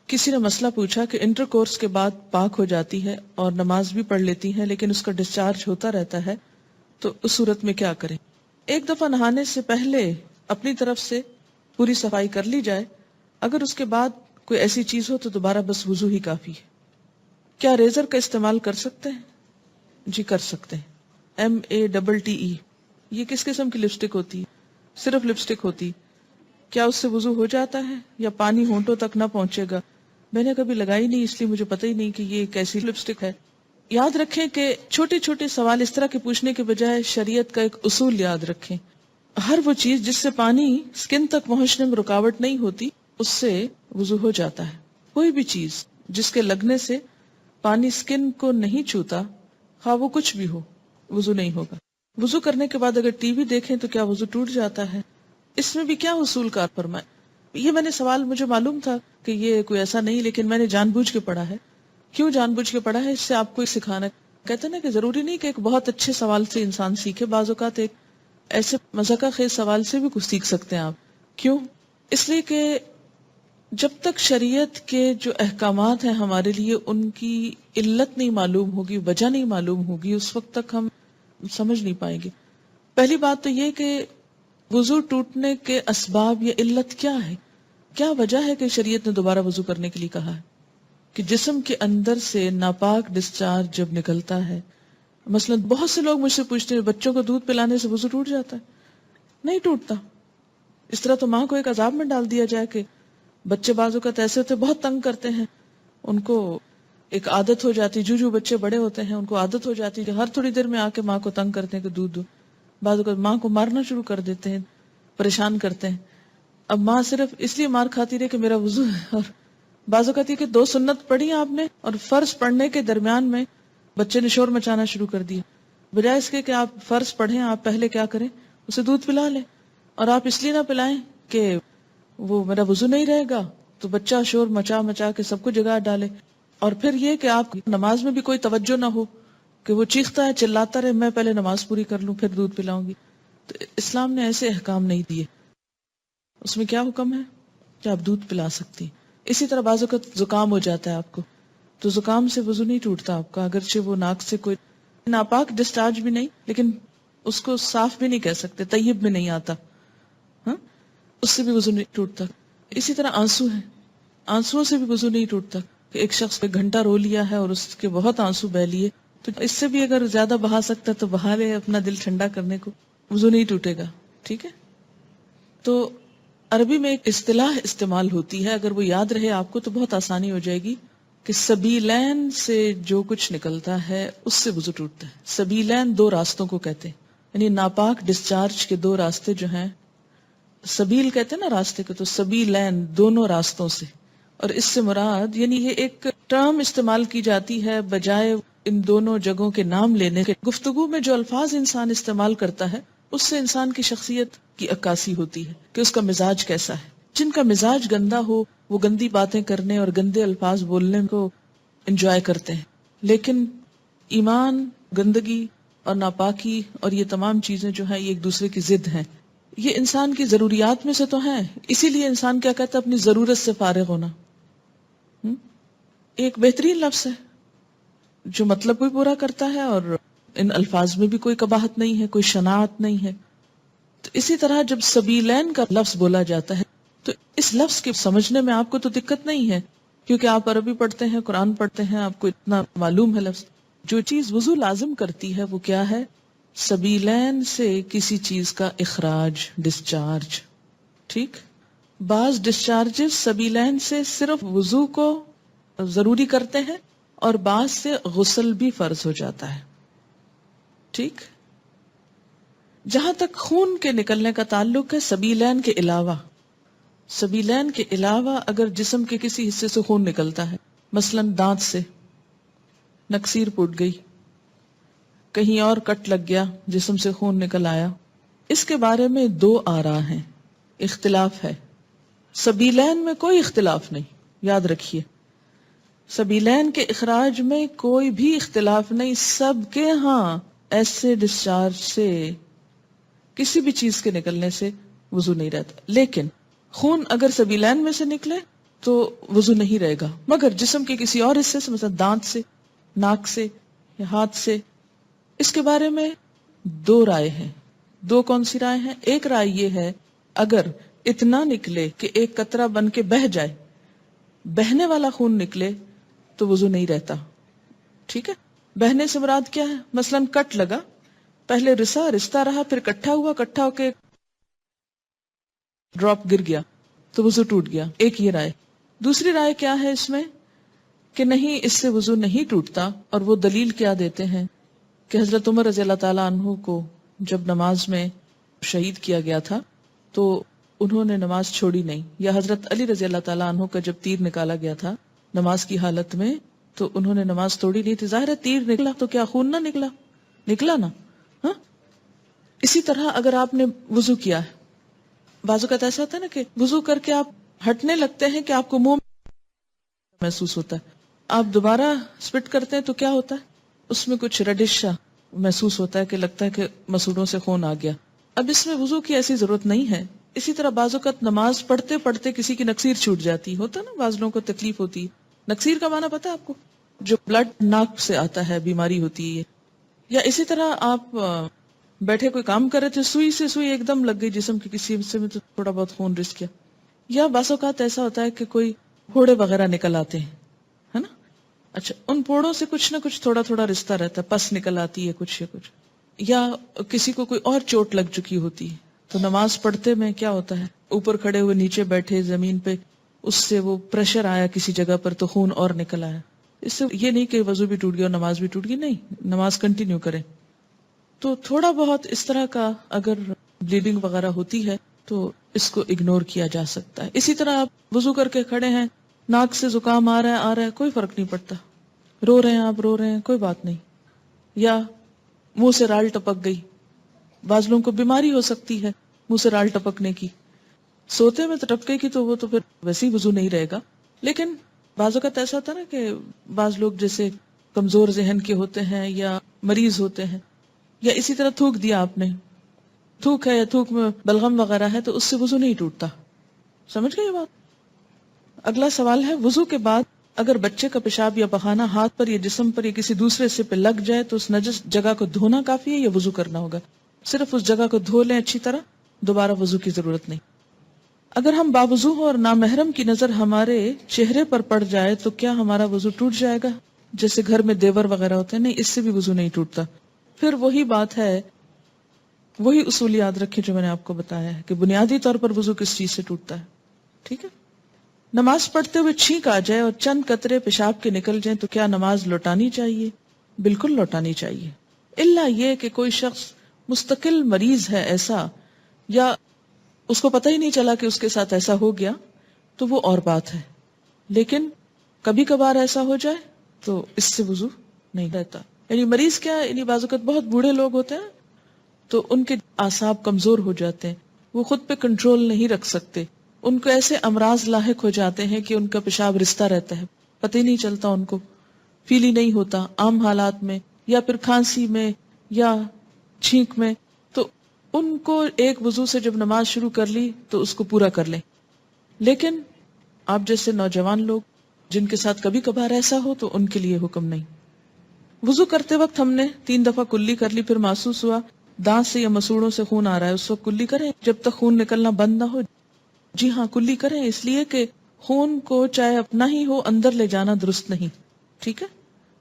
کسی نے مسئلہ پوچھا کہ انٹر کورس کے بعد پاک ہو جاتی ہے اور نماز بھی پڑھ لیتی ہے لیکن اس کا ڈسچارج ہوتا رہتا ہے، تو اس صورت میں کیا کریں؟ ایک دفعہ نہانے سے پہلے اپنی طرف سے پوری صفائی کر لی جائے. اگر اس کے بعد کوئی ایسی چیز ہو تو دوبارہ بس وضو ہی کافی ہے. کیا ریزر کا استعمال کر سکتے ہیں؟ جی کر سکتے ہیں. MATTE یہ کس قسم کی لپسٹک ہوتی ہے؟ صرف لپسٹک ہوتی. کیا اس سے وضو ہو جاتا ہے یا پانی ہونٹوں تک نہ پہنچے گا؟ میں نے کبھی لگائی نہیں، اس لیے مجھے پتہ ہی نہیں کہ یہ کیسی لپسٹک ہے. یاد رکھیں کہ چھوٹے چھوٹے سوال اس طرح کے پوچھنے کے بجائے شریعت کا ایک اصول یاد رکھیں. ہر وہ چیز جس سے پانی سکن تک پہنچنے میں رکاوٹ نہیں ہوتی اس سے وضو ہو جاتا ہے. کوئی بھی چیز جس کے لگنے سے پانی سکن کو نہیں چھوتا، خواہ وہ کچھ بھی ہو، وضو نہیں ہوگا. وضو کرنے کے بعد اگر ٹی وی دیکھیں تو کیا وضو ٹوٹ جاتا ہے؟ اس میں بھی کیا اصول کار فرمائے؟ یہ میں نے سوال، مجھے معلوم تھا کہ یہ کوئی ایسا نہیں، لیکن میں نے جان بوجھ کے پڑھا ہے. کیوں جان بوجھ کے پڑھا ہے؟ اس سے آپ کو سکھانا. کہتے ہیں نا کہ ضروری نہیں کہ ایک بہت اچھے سوال سے انسان سیکھے، بعض اوقات ایک ایسے مذاقہ خیز سوال سے بھی کچھ سیکھ سکتے ہیں آپ. کیوں؟ اس لیے کہ جب تک شریعت کے جو احکامات ہیں ہمارے لیے ان کی علت نہیں معلوم ہوگی، وجہ نہیں معلوم ہوگی، اس وقت تک ہم سمجھ نہیں پائیں گے. پہلی بات تو یہ کہ وضو ٹوٹنے کے اسباب یا علت کیا ہے؟ کیا وجہ ہے کہ شریعت نے دوبارہ وضو کرنے کے لیے کہا ہے؟ کہ جسم کے اندر سے ناپاک ڈسچارج جب نکلتا ہے. مثلا بہت سے لوگ مجھ سے پوچھتے ہیں بچوں کو دودھ پلانے سے وضو ٹوٹ جاتا ہے؟ نہیں ٹوٹتا. اس طرح تو ماں کو ایک عذاب میں ڈال دیا جائے کہ بچے بعض اوقات ایسے ہوتے بہت تنگ کرتے ہیں، ان کو ایک عادت ہو جاتی، جو بچے بڑے ہوتے ہیں ان کو عادت ہو جاتی کہ ہر تھوڑی دیر میں آ کے ماں کو تنگ کرتے ہیں کہ دودھ دو. بعض اوقات ماں کو مارنا شروع کر دیتے ہیں، پریشان کرتے ہیں. اب ماں صرف اس لیے مار کھاتی رہے کہ میرا وضو ہے. اور بعض اوقات یہ کہ 2 سنت پڑھی آپ نے اور فرض پڑھنے کے درمیان میں بچے نے شور مچانا شروع کر دیا. بجائے اس کے کہ آپ فرض پڑھیں، آپ پہلے کیا کریں، اسے دودھ پلا لیں. اور آپ اس لیے نہ پلائیں کہ وہ میرا وضو نہیں رہے گا، تو بچہ شور مچا مچا کے سب کو جگا ڈالے. اور پھر یہ کہ آپ نماز میں بھی کوئی توجہ نہ ہو کہ وہ چیختا ہے چلاتا رہے، میں پہلے نماز پوری کر لوں پھر دودھ پلاؤں گی. تو اسلام نے ایسے احکام نہیں دیے. اس میں کیا حکم ہے کہ آپ دودھ پلا سکتی. اسی طرح بعض اوقات زکام ہو جاتا ہے آپ کو، تو زکام سے وضو نہیں ٹوٹتا آپ کا، اگرچہ وہ ناک سے کوئی ناپاک ڈسچارج بھی نہیں، لیکن اس کو صاف بھی نہیں کہہ سکتے، طیب میں نہیں آتا، ہاں اس سے بھی وضو نہیں ٹوٹتا. اسی طرح آنسو ہے، آنسوؤں سے بھی وضو نہیں ٹوٹتا. کہ ایک شخص ایک گھنٹہ رو لیا ہے اور اس کے بہت آنسو بہ لیے، تو اس سے بھی اگر زیادہ بہا سکتا تو بہا لے اپنا دل ٹھنڈا کرنے کو، وضو نہیں ٹوٹے گا. ٹھیک ہے. تو عربی میں ایک اصطلاح استعمال ہوتی ہے، اگر وہ یاد رہے آپ کو تو بہت آسانی ہو جائے گی، کہ سبیلین سے جو کچھ نکلتا ہے اس سے وضو ٹوٹتا ہے. سبیلین 2 راستوں کو کہتے ہیں، یعنی ناپاک ڈسچارج کے 2 راستے جو ہیں، سبیل کہتے ہیں نا راستے کو، تو سبیلین دونوں راستوں سے. اور اس سے مراد یعنی یہ ایک ٹرم استعمال کی جاتی ہے بجائے ان دونوں جگہوں کے نام لینے کے. گفتگو میں جو الفاظ انسان استعمال کرتا ہے اس سے انسان کی شخصیت کی عکاسی ہوتی ہے کہ اس کا مزاج کیسا ہے. جن کا مزاج گندا ہو وہ گندی باتیں کرنے اور گندے الفاظ بولنے کو انجوائے کرتے ہیں، لیکن ایمان، گندگی اور ناپاکی اور یہ تمام چیزیں جو ہیں یہ ایک دوسرے کی ضد ہیں. یہ انسان کی ضروریات میں سے تو ہیں، اسی لیے انسان کیا کہتا ہے، اپنی ضرورت سے فارغ ہونا. ایک بہترین لفظ ہے جو مطلب بھی پورا کرتا ہے اور ان الفاظ میں بھی کوئی قباحت نہیں ہے، کوئی شناعت نہیں ہے. تو اسی طرح جب سبیلین کا لفظ بولا جاتا ہے تو اس لفظ کے سمجھنے میں آپ کو تو دقت نہیں ہے، کیونکہ آپ عربی پڑھتے ہیں، قرآن پڑھتے ہیں، آپ کو اتنا معلوم ہے لفظ. جو چیز وضو لازم کرتی ہے وہ کیا ہے؟ سبیلین سے کسی چیز کا اخراج، ڈسچارج. ٹھیک. بعض ڈسچارجز سبیلین سے صرف وضو کو ضروری کرتے ہیں اور بعض سے غسل بھی فرض ہو جاتا ہے. ٹھیک. جہاں تک خون کے نکلنے کا تعلق ہے، سبیلین کے علاوہ اگر جسم کے کسی حصے سے خون نکلتا ہے، مثلا دانت سے نکسیر پھوٹ گئی، کہیں اور کٹ لگ گیا، جسم سے خون نکل آیا، اس کے بارے میں 2 آراء ہیں، اختلاف ہے. سبیلین میں کوئی اختلاف نہیں، یاد رکھیے، سبیلین کے اخراج میں کوئی بھی اختلاف نہیں. سب کے ہاں ایسے ڈسچارج سے، کسی بھی چیز کے نکلنے سے وضو نہیں رہتا. لیکن خون اگر سبیلین میں سے نکلے تو وضو نہیں رہے گا، مگر جسم کے کسی اور حصے سے، مثلا دانت سے، ناک سے یا ہاتھ سے. اس کے بارے میں دو رائے ہیں. دو کون سی رائے ہیں؟ ایک رائے یہ ہے اگر اتنا نکلے کہ ایک قطرہ بن کے بہہ جائے، بہنے والا خون نکلے تو وضو نہیں رہتا. ٹھیک ہے؟ بہنے سے مراد کیا ہے؟ مثلا کٹ لگا، پہلے رستا رہا، پھر کٹھا ہوا، کٹھا ہو کے ڈراپ گر گیا تو وضو ٹوٹ گیا. ایک یہ رائے. دوسری رائے کیا ہے اس میں کہ نہیں، اس سے وضو نہیں ٹوٹتا، اور وہ دلیل کیا دیتے ہیں کہ حضرت عمر رضی اللہ تعالیٰ عنہ کو جب نماز میں شہید کیا گیا تھا تو انہوں نے نماز چھوڑی نہیں، یا حضرت علی رضی اللہ تعالیٰ عنہ کا جب تیر نکالا گیا تھا نماز کی حالت میں تو انہوں نے نماز توڑی نہیں تھی. ظاہر ہے تیر نکلا تو کیا خون نہ نکلا؟ نکلا نا. ہاں، اسی طرح اگر آپ نے وضو کیا ہے، بعض اوقات ایسا ہوتا ہے نا کہ وضو کر کے آپ ہٹنے لگتے ہیں کہ آپ کو منہ محسوس ہوتا ہے، آپ دوبارہ سپٹ کرتے ہیں تو کیا ہوتا ہے؟ اس میں کچھ ریڈش محسوس ہوتا ہے کہ لگتا ہے کہ مسوڑوں سے خون آ گیا. اب اس میں وضو کی ایسی ضرورت نہیں ہے. اسی طرح بعض اوقات نماز پڑھتے پڑھتے کسی کی نکسیر چھوٹ جاتی ہوتا ہے نا، بعض لوگوں کو تکلیف ہوتی ہے. نکسیر کا معنی پتا ہے آپ کو؟ جو بلڈ ناک سے آتا ہے، بیماری ہوتی ہے. یا اسی طرح آپ بیٹھے کوئی کام کر رہے تھے، سوئی سے سوئی ایک دم لگ گئی جسم کے کسی حصے میں تو تھوڑا بہت خون رس گیا. یا بعض اوقات ایسا ہوتا ہے کہ کوئی پھوڑے وغیرہ نکل آتے ہیں، ہے نا. اچھا، ان پھوڑوں سے کچھ نہ کچھ تھوڑا تھوڑا رشتہ رہتا ہے، پس نکل آتی ہے کچھ یا کچھ، یا کسی کو کوئی اور چوٹ لگ چکی ہوتی ہے. تو نماز پڑھتے میں کیا ہوتا ہے، اوپر کھڑے ہوئے نیچے بیٹھے زمین پہ، اس سے وہ پریشر آیا کسی جگہ پر تو خون اور نکل آیا. اس سے یہ نہیں کہ وضو بھی ٹوٹ گیا اور نماز بھی ٹوٹ گئی، نہیں، نماز کنٹینیو کریں. تو تھوڑا بہت اس طرح کا اگر بلیڈنگ وغیرہ ہوتی ہے تو اس کو اگنور کیا جا سکتا ہے. اسی طرح آپ وضو کر کے کھڑے ہیں، ناک سے زکام آ رہا ہے، کوئی فرق نہیں پڑتا. رو رہے ہیں آپ، رو رہے ہیں، کوئی بات نہیں. یا منہ سے رال ٹپک گئی، بعض لوگوں کو بیماری ہو سکتی ہے منہ سے رال ٹپکنے کی، سوتے میں تو ٹپکے کی تو وہ تو پھر ویسے ہی وضو نہیں رہے گا. لیکن بعض اوقات ایسا ہوتا ہے نا کہ بعض لوگ جیسے کمزور ذہن کے ہوتے ہیں یا مریض ہوتے ہیں، یا اسی طرح تھوک دیا آپ نے، تھوک ہے یا تھوک میں بلغم وغیرہ ہے تو اس سے وضو نہیں ٹوٹتا. سمجھ گئے یہ بات؟ اگلا سوال ہے، وضو کے بعد اگر بچے کا پیشاب یا پخانہ ہاتھ پر یا جسم پر یا کسی دوسرے حصے پہ لگ جائے تو اس نجس جگہ کو دھونا کافی ہے یا وضو کرنا ہوگا؟ صرف اس جگہ کو دھو لیں اچھی طرح، دوبارہ وضو کی ضرورت نہیں. اگر ہم باوضو ہوں اور نامحرم کی نظر ہمارے چہرے پر پڑ جائے تو کیا ہمارا وضو ٹوٹ جائے گا؟ جیسے گھر میں دیور وغیرہ ہوتے ہیں، نہیں، اس سے بھی وضو نہیں ٹوٹتا. پھر وہی بات ہے، وہی اصول یاد رکھیں جو میں نے آپ کو بتایا ہے کہ بنیادی طور پر وضو کس چیز سے ٹوٹتا ہے. ٹھیک ہے؟ نماز پڑھتے ہوئے چھینک آ جائے اور چند قطرے پیشاب کے نکل جائیں تو کیا نماز لوٹانی چاہیے؟ بالکل لوٹانی چاہیے، الا یہ کہ کوئی شخص مستقل مریض ہے ایسا، یا اس کو پتہ ہی نہیں چلا کہ اس کے ساتھ ایسا ہو گیا تو وہ اور بات ہے. لیکن کبھی کبھار ایسا ہو جائے تو اس سے وضو نہیں رہتا. یعنی مریض کیا ہے، یعنی بعض اوقات بہت بوڑھے لوگ ہوتے ہیں تو ان کے اعصاب کمزور ہو جاتے ہیں، وہ خود پہ کنٹرول نہیں رکھ سکتے، ان کو ایسے امراض لاحق ہو جاتے ہیں کہ ان کا پیشاب رستا رہتا ہے، پتہ ہی نہیں چلتا، ان کو فیل ہی نہیں ہوتا عام حالات میں، یا پھر کھانسی میں یا چھینک میں. تو ان کو ایک وضو سے جب نماز شروع کر لی تو اس کو پورا کر لیں. لیکن آپ جیسے نوجوان لوگ جن کے ساتھ کبھی کبھار ایسا ہو تو ان کے لیے حکم نہیں. وضو کرتے وقت ہم نے 3 دفعہ کلی کر لی، پھر محسوس ہوا دانت سے یا مسوڑوں سے خون آ رہا ہے، اس وقت کلی کریں جب تک خون نکلنا بند نہ ہو. جی ہاں، کلی کریں، اس لیے کہ خون کو چاہے اپنا ہی ہو اندر لے جانا درست نہیں. ٹھیک ہے؟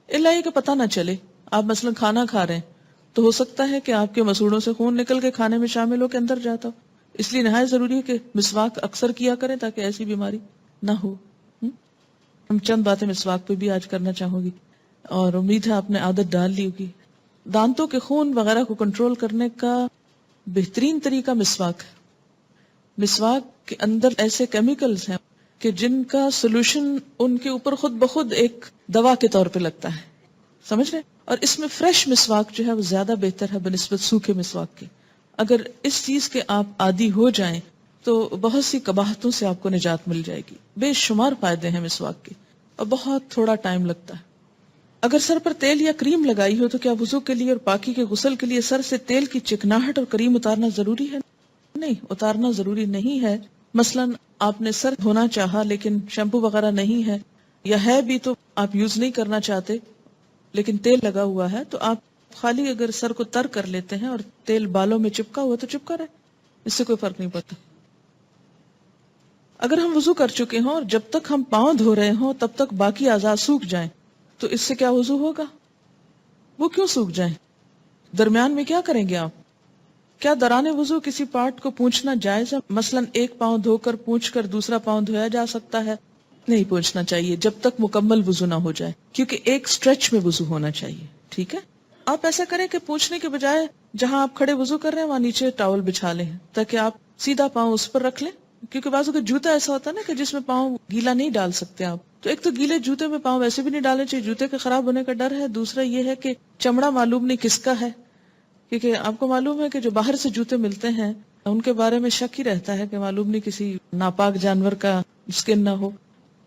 الا یہ کہ پتہ نہ چلے، آپ مثلا کھانا کھا رہے ہیں تو ہو سکتا ہے کہ آپ کے مسوڑوں سے خون نکل کے کھانے میں شامل ہو کے اندر جاتا ہو، اس لیے نہایت ضروری ہے کہ مسواک اکثر کیا کریں تاکہ ایسی بیماری نہ ہو. ہم چند باتیں مسواک پہ بھی آج کرنا چاہوں گی اور امید ہے آپ نے عادت ڈال لی ہوگی. دانتوں کے خون وغیرہ کو کنٹرول کرنے کا بہترین طریقہ مسواک ہے. مسواک کے اندر ایسے کیمیکلز ہیں کہ جن کا سولوشن ان کے اوپر خود بخود ایک دوا کے طور پہ لگتا ہے، سمجھ رہے؟ اور اس میں فریش مسواک جو ہے وہ زیادہ بہتر ہے بنسبت سوکھے مسواک کے. اگر اس چیز کے آپ عادی ہو جائیں تو بہت سی قباحتوں سے آپ کو نجات مل جائے گی. بے شمار فائدے ہیں مسواک کے اور بہت تھوڑا ٹائم لگتا ہے. اگر سر پر تیل یا کریم لگائی ہو تو کیا وضو کے لیے اور پاکی کے غسل کے لیے سر سے تیل کی چکناہٹ اور کریم اتارنا ضروری ہے؟ نہیں، اتارنا ضروری نہیں ہے. مثلا آپ نے سر دھونا چاہا لیکن شیمپو وغیرہ نہیں ہے، یا ہے بھی تو آپ یوز نہیں کرنا چاہتے لیکن تیل لگا ہوا ہے، تو آپ خالی اگر سر کو تر کر لیتے ہیں اور تیل بالوں میں چپکا ہوا تو چپکا رہے، اس سے کوئی فرق نہیں پڑتا. اگر ہم وضو کر چکے ہوں اور جب تک ہم پاؤں دھو رہے ہوں تب تک باقی اعضاء سوکھ جائیں تو اس سے کیا وضو ہوگا؟ وہ کیوں سوکھ جائیں؟ درمیان میں کیا کریں گے آپ؟ کیا دوران وضو کسی پارٹ کو پونچھنا جائز ہے؟ مثلا ایک پاؤں دھو کر پونچھ کر دوسرا پاؤں دھویا جا سکتا ہے؟ نہیں پونچھنا چاہیے جب تک مکمل وضو نہ ہو جائے، کیونکہ ایک سٹریچ میں وضو ہونا چاہیے. ٹھیک ہے، آپ ایسا کریں کہ پونچھنے کے بجائے جہاں آپ کھڑے وضو کر رہے ہیں وہاں نیچے ٹاول بچھا لیں تاکہ آپ سیدھا پاؤں اس پر رکھ لیں. کیونکہ بعض کا جوتا ایسا ہوتا ہے نا کہ جس میں پاؤں گیلا نہیں ڈال سکتے آپ، تو ایک تو گیلے جوتے میں پاؤں ویسے بھی نہیں ڈالنے چاہیے، جوتے کے خراب ہونے کا ڈر ہے. دوسرا یہ ہے کہ چمڑا معلوم نہیں کس کا ہے، کیونکہ آپ کو معلوم ہے کہ جو باہر سے جوتے ملتے ہیں ان کے بارے میں شک ہی رہتا ہے کہ معلوم نہیں کسی ناپاک جانور کا اسکن نہ ہو.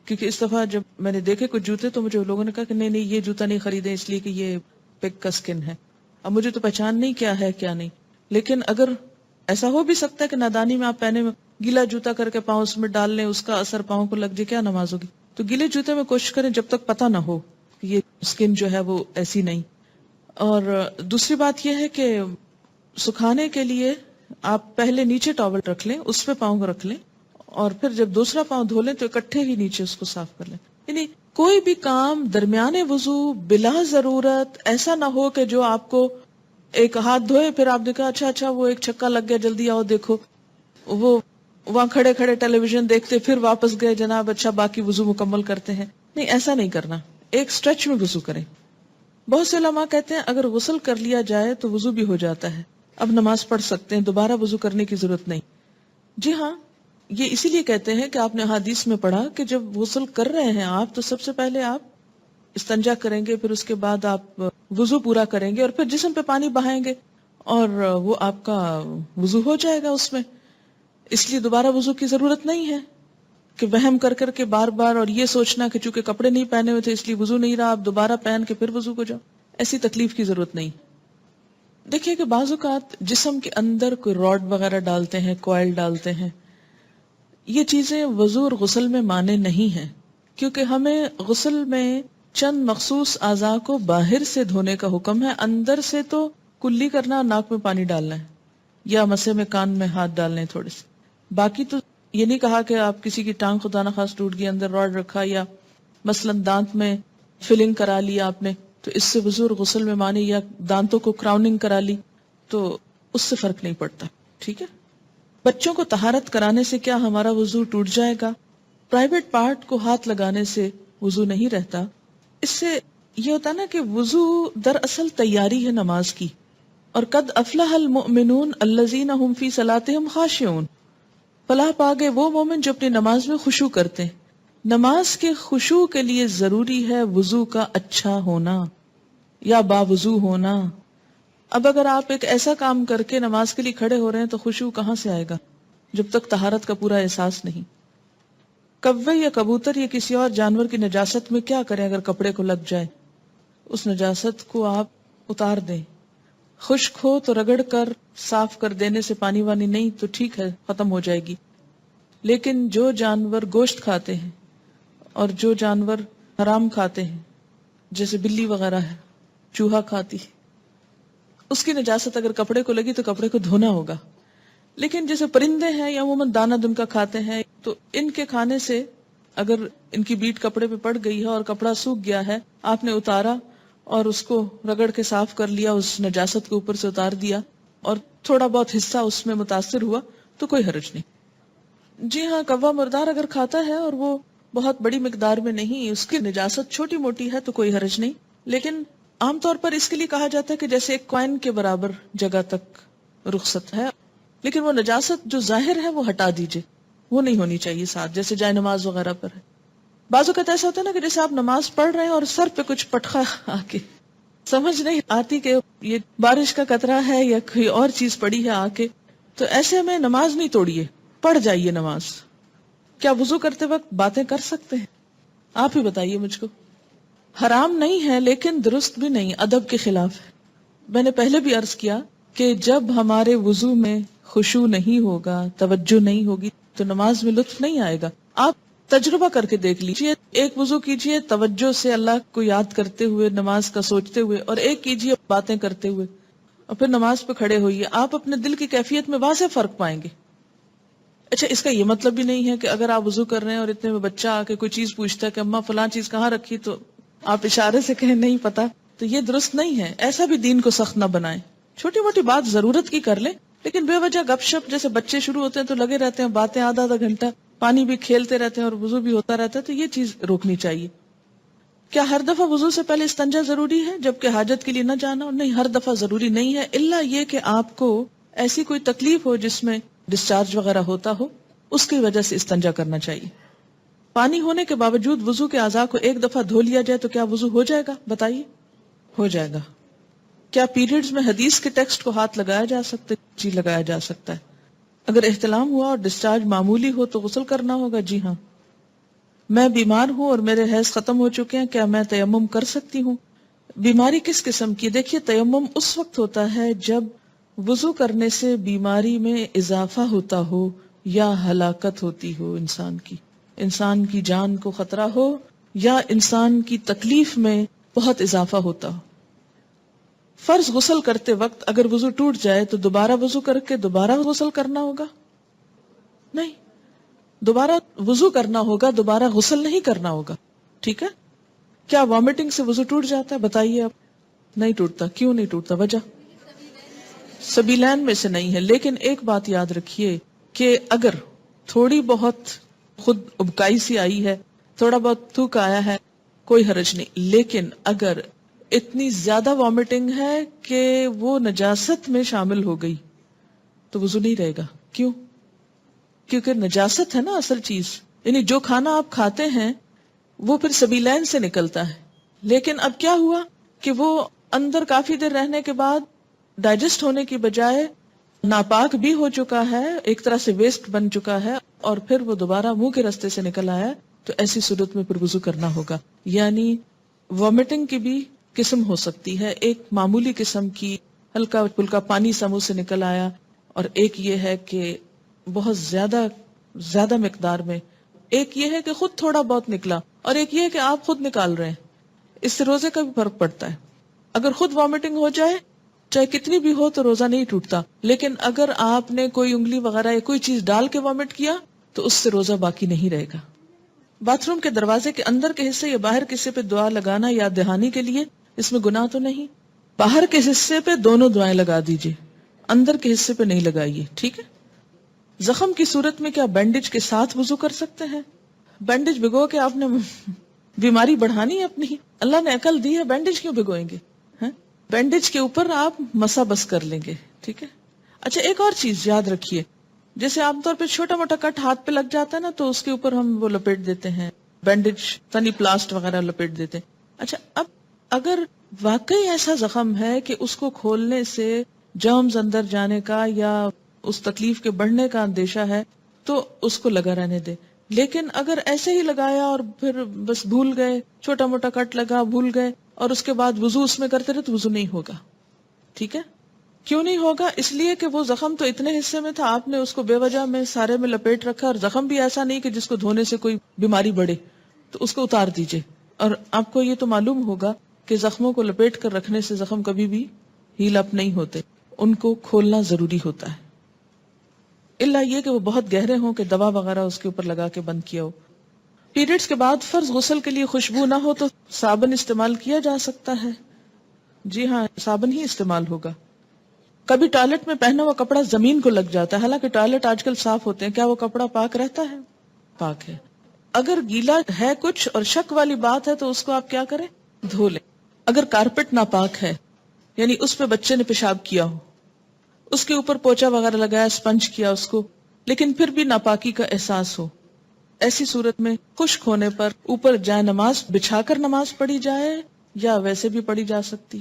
کیونکہ اس دفعہ جب میں نے دیکھے کچھ جوتے تو مجھے لوگوں نے کہا کہ نہیں یہ جوتا نہیں خریدے اس لیے کہ یہ پگ کا اسکن ہے. اب مجھے تو پہچان نہیں کیا ہے کیا نہیں، لیکن اگر ایسا ہو بھی سکتا ہے کہ نادانی میں آپ پہنے گیلا جوتا کر کے پاؤں اس میں ڈال لیں، اس کا اثر پاؤں کو لگ جائے، کیا نماز ہوگی؟ تو گیلے جوتے میں کوشش کریں جب تک پتہ نہ ہو کہ یہ اسکن جو ہے وہ ایسی نہیں. اور دوسری بات یہ ہے کہ سکھانے کے لیے آپ پہلے نیچے ٹاول رکھ لیں، اس پہ پاؤں کو رکھ لیں، اور پھر جب دوسرا پاؤں دھو لیں تو اکٹھے ہی نیچے اس کو صاف کر لیں. یعنی کوئی بھی کام درمیانے وضو بلا ضرورت ایسا نہ ہو کہ جو آپ کو ایک ہاتھ دھوئے پھر آپ نے کہا اچھا وہ ایک چھکا لگ گیا جلدی آؤ دیکھو، وہ وہاں کھڑے کھڑے ٹیلی ویژن دیکھتے پھر واپس گئے جناب اچھا باقی وضو مکمل کرتے ہیں. نہیں، ایسا نہیں کرنا، ایک سٹریچ میں وضو کریں. بہت سے علماء کہتے ہیں اگر غسل کر لیا جائے تو وضو بھی ہو جاتا ہے، اب نماز پڑھ سکتے ہیں، دوبارہ وضو کرنے کی ضرورت نہیں. جی ہاں، یہ اسی لیے کہتے ہیں کہ آپ نے حدیث میں پڑھا کہ جب غسل کر رہے ہیں آپ تو سب سے پہلے آپ استنجا کریں گے، پھر اس کے بعد آپ وضو پورا کریں گے اور پھر جسم پہ پانی بہائیں گے اور وہ آپ کا وضو ہو جائے گا اس میں. اس لیے دوبارہ وضو کی ضرورت نہیں ہے کہ وہم کر کر کے بار بار اور یہ سوچنا کہ چونکہ کپڑے نہیں پہنے ہوئے تھے اس لیے وضو نہیں رہا، آپ دوبارہ پہن کے پھر وضو کو جاؤ. ایسی تکلیف کی ضرورت نہیں. دیکھیے کہ بعض اوقات جسم کے اندر کوئی راڈ وغیرہ ڈالتے ہیں، کوائل ڈالتے ہیں، یہ چیزیں وضو اور غسل میں مانے نہیں ہیں، کیونکہ ہمیں غسل میں چند مخصوص اعضاء کو باہر سے دھونے کا حکم ہے. اندر سے تو کلی کرنا، ناک میں پانی ڈالنا ہے یا مسے میں کان میں ہاتھ ڈالنے ہیں تھوڑے سے. باقی تو یہ نہیں کہا کہ آپ کسی کی ٹانگ خدا نہ خاص ٹوٹ گئی اندر راڈ رکھا، یا مثلا دانت میں فلنگ کرا لیا آپ نے تو اس سے وضو اور غسل میں مانی، یا دانتوں کو کراؤننگ کرا لی تو اس سے فرق نہیں پڑتا. ٹھیک ہے، بچوں کو طہارت کرانے سے کیا ہمارا وضو ٹوٹ جائے گا؟ پرائیویٹ پارٹ کو ہاتھ لگانے سے وضو نہیں رہتا. اس سے یہ ہوتا نا کہ وضو دراصل تیاری ہے نماز کی، اور قد افلح المؤمنون الذین هم فی صلاتهم خاشعون، فلاح پا گئے وہ مومن جو اپنی نماز میں خشوع کرتے ہیں. نماز کے خشوع کے لیے ضروری ہے وضو کا اچھا ہونا یا باوضو ہونا. اب اگر آپ ایک ایسا کام کر کے نماز کے لیے کھڑے ہو رہے ہیں تو خشوع کہاں سے آئے گا جب تک طہارت کا پورا احساس نہیں. کوے یا کبوتر یا کسی اور جانور کی نجاست میں کیا کریں اگر کپڑے کو لگ جائے؟ اس نجاست کو آپ اتار دیں. خشک ہو تو رگڑ کر صاف کر دینے سے پانی وانی نہیں تو ٹھیک ہے، ختم ہو جائے گی. لیکن جو جانور گوشت کھاتے ہیں اور جو جانور حرام کھاتے ہیں جیسے بلی وغیرہ ہے، چوہا کھاتی، اس کی نجاست اگر کپڑے کو لگی تو کپڑے کو دھونا ہوگا. لیکن جیسے پرندے ہیں یا عموماً دانہ دن کا کھاتے ہیں تو ان کے کھانے سے اگر ان کی بیٹ کپڑے پہ پڑ گئی ہے اور کپڑا سوکھ گیا ہے، آپ نے اتارا اور اس کو رگڑ کے صاف کر لیا، اس نجاست کو اوپر سے اتار دیا اور تھوڑا بہت حصہ اس میں متاثر ہوا تو کوئی حرج نہیں. جی ہاں، کوا مردار اگر کھاتا ہے اور وہ بہت بڑی مقدار میں نہیں، اس کی نجاست چھوٹی موٹی ہے تو کوئی حرج نہیں. لیکن عام طور پر اس کے لیے کہا جاتا ہے کہ جیسے ایک کوائن کے برابر جگہ تک رخصت ہے، لیکن وہ نجاست جو ظاہر ہے وہ ہٹا دیجئے، وہ نہیں ہونی چاہیے ساتھ، جیسے جائے نماز وغیرہ پر ہے. بعض اوقات ایسا ہوتا ہے نا کہ جیسے آپ نماز پڑھ رہے ہیں اور سر پہ کچھ پٹخا آ کے سمجھ نہیں آتی کہ یہ بارش کا قطرہ ہے یا کوئی اور چیز پڑی ہے آ کے، تو ایسے میں نماز نہیں توڑیے، پڑھ جائیے نماز. کیا وضو کرتے وقت باتیں کر سکتے ہیں؟ آپ ہی بتائیے مجھ کو. حرام نہیں ہے لیکن درست بھی نہیں، ادب کے خلاف ہے. میں نے پہلے بھی عرض کیا کہ جب ہمارے وضو میں خشوع نہیں ہوگا، توجہ نہیں ہوگی، تو نماز میں لطف نہیں آئے گا. آپ تجربہ کر کے دیکھ لیجئے، ایک وضو کیجئے توجہ سے اللہ کو یاد کرتے ہوئے، نماز کا سوچتے ہوئے، اور ایک کیجئے باتیں کرتے ہوئے، اور پھر نماز پہ کھڑے ہوئیے. آپ اپنے دل کی کیفیت میں واضح فرق پائیں گے. اچھا، اس کا یہ مطلب بھی نہیں ہے کہ اگر آپ وضو کر رہے ہیں اور اتنے میں بچہ آ کے کوئی چیز پوچھتا ہے کہ اماں فلاں چیز کہاں رکھی، تو آپ اشارے سے کہیں نہیں پتا، تو یہ درست نہیں ہے. ایسا بھی دین کو سخت نہ بنائیں. چھوٹی موٹی بات ضرورت کی کر لیں، لیکن بے وجہ گپ شپ، جیسے بچے شروع ہوتے ہیں تو لگے رہتے ہیں باتیں آدھا آدھا گھنٹہ، پانی بھی کھیلتے رہتے ہیں اور وضو بھی ہوتا رہتا ہے، تو یہ چیز روکنی چاہیے. کیا ہر دفعہ وضو سے پہلے استنجا ضروری ہے جبکہ حاجت کے لیے نہ جانا؟ نہیں، ہر دفعہ ضروری نہیں ہے، الا یہ کہ آپ کو ایسی کوئی تکلیف ہو جس میں ڈسچارج وغیرہ ہوتا ہو، اس کی وجہ سے استنجا کرنا چاہیے. پانی ہونے کے باوجود وضو کے اعضاء کو ایک دفعہ دھو لیا جائے تو کیا وضو ہو جائے گا؟ بتائیے. ہو جائے گا. کیا پیریڈز میں حدیث کے ٹیکسٹ کو ہاتھ لگایا جا سکتا ہے؟ جی لگایا جا سکتا ہے. اگر احتلام ہوا اور ڈسچارج معمولی ہو تو غسل کرنا ہوگا؟ جی ہاں. میں بیمار ہوں اور میرے حیض ختم ہو چکے ہیں، کیا میں تیمم کر سکتی ہوں؟ بیماری کس قسم کی؟ دیکھیے، تیمم اس وقت ہوتا ہے جب وضو کرنے سے بیماری میں اضافہ ہوتا ہو یا ہلاکت ہوتی ہو، انسان کی جان کو خطرہ ہو یا انسان کی تکلیف میں بہت اضافہ ہوتا ہو. فرض غسل کرتے وقت اگر وضو ٹوٹ جائے تو دوبارہ وضو کر کے دوبارہ غسل کرنا ہوگا؟ نہیں، دوبارہ وضو کرنا ہوگا، دوبارہ غسل نہیں کرنا ہوگا. ٹھیک ہے. کیا وامٹنگ سے وضو ٹوٹ جاتا ہے؟ بتائیے آپ. نہیں ٹوٹتا. کیوں نہیں ٹوٹتا؟ وجہ سبیلین میں سے نہیں ہے. لیکن ایک بات یاد رکھیے کہ اگر تھوڑی بہت خود ابکائی سی آئی ہے، تھوڑا بہت تھوک آیا ہے، کوئی حرج نہیں. لیکن اگر اتنی زیادہ وامٹنگ ہے کہ وہ نجاست میں شامل ہو گئی تو وضو نہیں رہے گا. کیوں؟ کیونکہ نجاست ہے نا اصل چیز. یعنی جو کھانا آپ کھاتے ہیں وہ پھر سبیلین سے نکلتا ہے. لیکن اب کیا ہوا کہ وہ اندر کافی دیر رہنے کے بعد ڈائجسٹ ہونے کی بجائے ناپاک بھی ہو چکا ہے، ایک طرح سے ویسٹ بن چکا ہے، اور پھر وہ دوبارہ منہ کے راستے سے نکل آیا، تو ایسی صورت میں پھر وضو کرنا ہوگا. یعنی وامٹنگ کی بھی قسم ہو سکتی ہے. ایک معمولی قسم کی ہلکا پھلکا پانی سا منہ سے نکل آیا، اور ایک یہ ہے کہ بہت زیادہ مقدار میں. ایک یہ ہے کہ خود تھوڑا بہت نکلا، اور ایک یہ ہے کہ آپ خود نکال رہے ہیں. اس سے روزے کا بھی فرق پڑتا ہے. اگر خود وامٹنگ ہو جائے چاہے کتنی بھی ہو تو روزہ نہیں ٹوٹتا، لیکن اگر آپ نے کوئی انگلی وغیرہ یا کوئی چیز ڈال کے وامٹ کیا تو اس سے روزہ باقی نہیں رہے گا. باتھ روم کے دروازے کے اندر کے حصے یا باہر کے حصے پہ دعا لگانا یاد دہانی کے لیے، اس میں گناہ تو نہیں. باہر کے حصے پہ دونوں دعائیں لگا دیجئے، اندر کے حصے پہ نہیں لگائیے. ٹھیک ہے. زخم کی صورت میں کیا بینڈیج کے ساتھ وضو کر سکتے ہیں؟ بینڈیج بھگو کے آپ نے بیماری بڑھانی ہے اپنی؟ اللہ نے عقل دی ہے، بینڈیج کیوں بھگوئیں گے؟ بینڈیج کے اوپر آپ مسا بس کر لیں گے. ٹھیک ہے. اچھا، ایک اور چیز یاد رکھیے، جیسے عام طور پہ چھوٹا موٹا کٹ ہاتھ پہ لگ جاتا ہے نا، تو اس کے اوپر ہم وہ لپیٹ دیتے ہیں بینڈیج، تنی پلاسٹ وغیرہ لپیٹ دیتے ہیں. اچھا، اب اگر واقعی ایسا زخم ہے کہ اس کو کھولنے سے جرمز اندر جانے کا یا اس تکلیف کے بڑھنے کا اندیشہ ہے تو اس کو لگا رہنے دے. لیکن اگر ایسے ہی لگایا اور پھر بس بھول گئے، چھوٹا موٹا کٹ لگا بھول گئے، اور اس کے بعد وضو اس میں کرتے رہے تو وضو نہیں ہوگا. ٹھیک ہے. کیوں نہیں ہوگا؟ اس لیے کہ وہ زخم تو اتنے حصے میں تھا، آپ نے اس کو بے وجہ میں سارے میں لپیٹ رکھا، اور زخم بھی ایسا نہیں کہ جس کو دھونے سے کوئی بیماری بڑھے، تو اس کو اتار دیجئے. اور آپ کو یہ تو معلوم ہوگا کہ زخموں کو لپیٹ کر رکھنے سے زخم کبھی بھی ہیل اپ نہیں ہوتے، ان کو کھولنا ضروری ہوتا ہے. الا یہ کہ وہ بہت گہرے ہوں کہ دوا وغیرہ اس کے اوپر لگا کے بند کیا ہو. پیریڈز کے بعد فرض غسل کے لیے خوشبو نہ ہو تو صابن استعمال کیا جا سکتا ہے؟ جی ہاں، صابن ہی استعمال ہوگا. کبھی ٹوائلٹ میں پہنا ہوا کپڑا زمین کو لگ جاتا ہے، حالانکہ ٹوائلٹ آج کل صاف ہوتے ہیں، کیا وہ کپڑا پاک رہتا ہے؟ پاک ہے. اگر گیلا ہے کچھ اور شک والی بات ہے تو اس کو آپ کیا کریں؟ دھو لیں. اگر کارپٹ ناپاک ہے، یعنی اس پہ بچے نے پیشاب کیا ہو، اس کے اوپر پوچا وغیرہ لگایا، اسپنج کیا اس کو، لیکن پھر بھی ناپاکی کا احساس ہو، ایسی صورت میں خشک ہونے پر اوپر جائے نماز بچھا کر نماز پڑھی جائے یا ویسے بھی پڑھی جا سکتی؟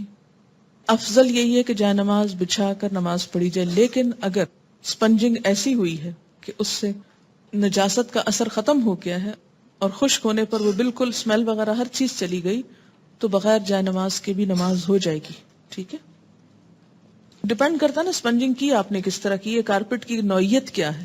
افضل یہی ہے کہ جائے نماز بچھا کر نماز پڑھی جائے. لیکن اگر اسپنجنگ ایسی ہوئی ہے کہ اس سے نجاست کا اثر ختم ہو گیا ہے اور خشک ہونے پر وہ بالکل اسمیل وغیرہ ہر چیز چلی گئی، تو بغیر جائے نماز کے بھی نماز ہو جائے گی. ٹھیک ہے, ڈپینڈ کرتا نا اسپنجنگ کی آپ نے کس طرح کی ہے, کارپیٹ کی نوعیت کیا ہے.